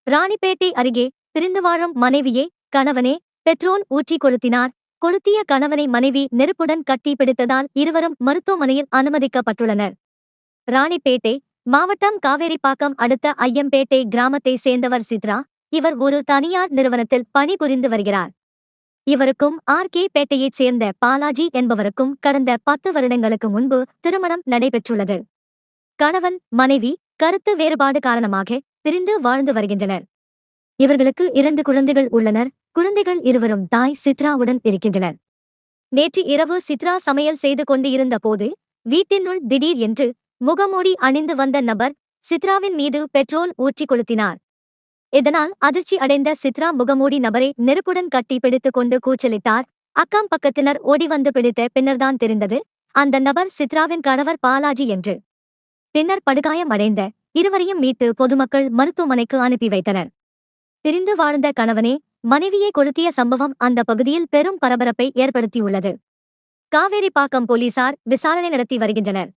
ராணிப்பேட்டை அருகே பிரிந்து வாழும் மனைவியை கணவனே பெட்ரோல் ஊற்றி கொளுத்தினார். கொளுத்திய கணவனை மனைவி நெருப்புடன் கட்டி பிடித்ததால் இருவரும் மருத்துவமனையில் அனுமதிக்கப்பட்டுள்ளனர். ராணிப்பேட்டை மாவட்டம் காவேரிப்பாக்கம் அடுத்த ஐயம்பேட்டை கிராமத்தை சேர்ந்தவர் சித்ரா. இவர் ஒரு தனியார் நிறுவனத்தில் பணிபுரிந்து வருகிறார். இவருக்கும் பேட்டையைச் சேர்ந்த பாலாஜி என்பவருக்கும் கடந்த 10 வருடங்களுக்கு முன்பு திருமணம் நடைபெற்றுள்ளது. கணவன் மனைவி கருத்து வேறுபாடு காரணமாக பிரிந்து வாழ்ந்து வருகின்றனர். இவர்களுக்கு 2 குழந்தைகள் உள்ளனர். குழந்தைகள் இருவரும் தாய் சித்ராவுடன் இருக்கின்றனர். நேற்று இரவு சித்ரா சமையல் செய்து கொண்டு இருந்த போது வீட்டினுள் திடீர் என்று முகமூடி அணிந்து வந்த நபர் சித்ராவின் மீது பெட்ரோல் ஊற்றி கொளுத்தினார். இதனால் அதிர்ச்சி அடைந்த சித்ரா முகமூடி நபரை நெருப்புடன் கட்டி பிடித்துக் கொண்டு கூச்சலிட்டார். அக்கம் பக்கத்தினர் ஓடி வந்து பிடித்த பின்னர்தான் தெரிந்தது அந்த நபர் சித்ராவின் கணவர் பாலாஜி என்று. பின்னர் படுகாயம் அடைந்த இருவரையும் மீட்டு பொதுமக்கள் மருத்துவமனைக்கு அனுப்பி வைத்தனர். பிரிந்து வாழ்ந்த கணவனே மனைவியை கொளுத்திய சம்பவம் அந்த பகுதியில் பெரும் பரபரப்பை ஏற்படுத்தியுள்ளது. காவேரிப்பாக்கம் போலீசார் விசாரணை நடத்தி வருகின்றனர்.